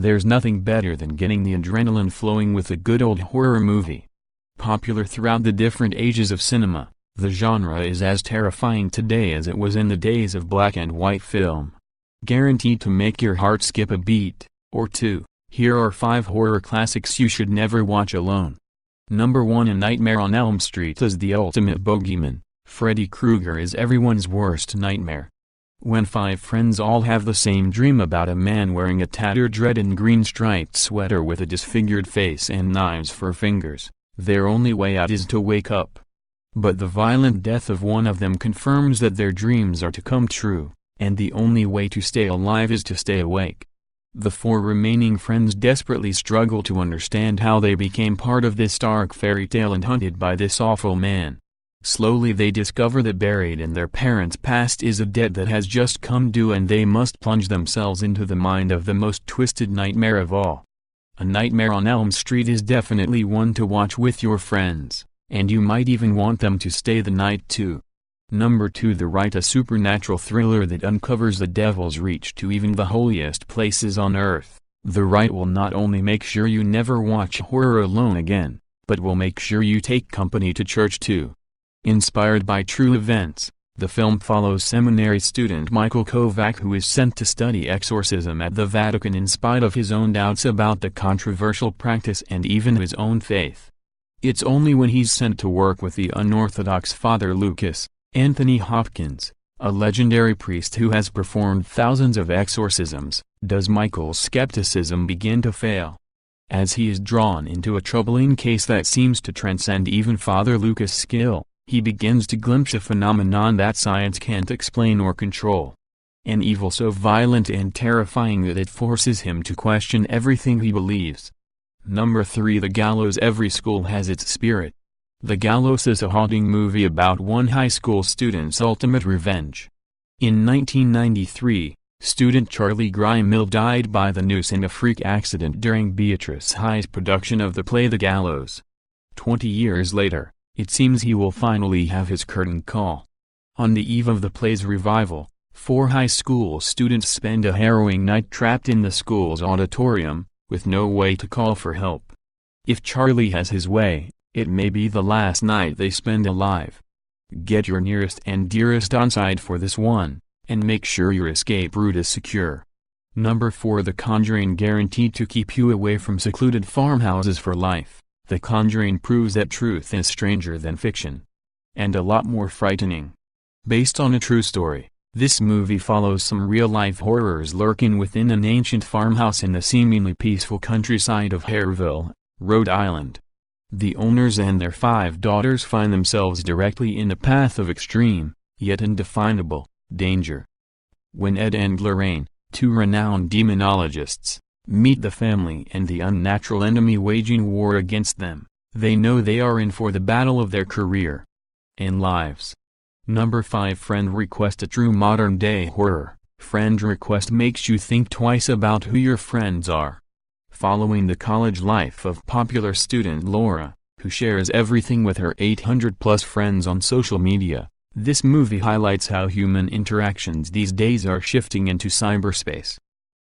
There's nothing better than getting the adrenaline flowing with a good old horror movie. Popular throughout the different ages of cinema, the genre is as terrifying today as it was in the days of black and white film. Guaranteed to make your heart skip a beat or two, here are 5 horror classics you should never watch alone. Number 1. A Nightmare on Elm Street is the ultimate bogeyman. Freddy Krueger is everyone's worst nightmare. When 5 friends all have the same dream about a man wearing a tattered red and green striped sweater with a disfigured face and knives for fingers, their only way out is to wake up. But the violent death of one of them confirms that their dreams are to come true, and the only way to stay alive is to stay awake. The 4 remaining friends desperately struggle to understand how they became part of this dark fairy tale and hunted by this awful man. Slowly they discover that buried in their parents' past is a debt that has just come due, and they must plunge themselves into the mind of the most twisted nightmare of all. A Nightmare on Elm Street is definitely one to watch with your friends, and you might even want them to stay the night too. Number 2. The Rite, a supernatural thriller that uncovers the devil's reach to even the holiest places on earth. The Rite will not only make sure you never watch horror alone again, but will make sure you take company to church too. Inspired by true events, the film follows seminary student Michael Kovac, who is sent to study exorcism at the Vatican in spite of his own doubts about the controversial practice and even his own faith. It's only when he's sent to work with the unorthodox Father Lucas, Anthony Hopkins, a legendary priest who has performed thousands of exorcisms, does Michael's skepticism begin to fail. As he is drawn into a troubling case that seems to transcend even Father Lucas' skill, he begins to glimpse a phenomenon that science can't explain or control. An evil so violent and terrifying that it forces him to question everything he believes. Number 3. The Gallows. Every school has its spirit. The Gallows is a haunting movie about one high school student's ultimate revenge. In 1993, student Charlie Grimmill died by the noose in a freak accident during Beatrice High's production of the play The Gallows. 20 years later, it seems he will finally have his curtain call. On the eve of the play's revival, 4 high school students spend a harrowing night trapped in the school's auditorium, with no way to call for help. If Charlie has his way, it may be the last night they spend alive. Get your nearest and dearest on side for this one, and make sure your escape route is secure. Number 4. The Conjuring. Guaranteed to keep you away from secluded farmhouses for life, The Conjuring proves that truth is stranger than fiction. And a lot more frightening. Based on a true story, this movie follows some real-life horrors lurking within an ancient farmhouse in the seemingly peaceful countryside of Hareville, Rhode Island. The owners and their 5 daughters find themselves directly in the path of extreme, yet indefinable, danger. When Ed and Lorraine, 2 renowned demonologists, meet the family and the unnatural enemy waging war against them, they know they are in for the battle of their career and lives. Number 5. Friend Request. A true modern-day horror, Friend Request makes you think twice about who your friends are. Following the college life of popular student Laura, who shares everything with her 800-plus friends on social media, this movie highlights how human interactions these days are shifting into cyberspace.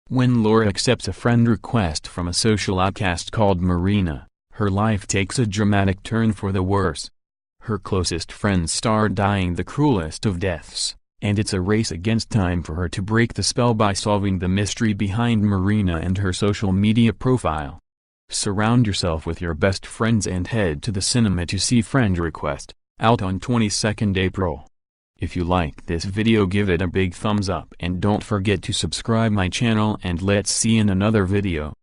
When Laura accepts a friend request from a social outcast called Marina, her life takes a dramatic turn for the worse. Her closest friends start dying the cruelest of deaths, and it's a race against time for her to break the spell by solving the mystery behind Marina and her social media profile. Surround yourself with your best friends and head to the cinema to see Friend Request, out on 22nd April. If you like this video, give it a big thumbs up and don't forget to subscribe my channel, and let's see in another video.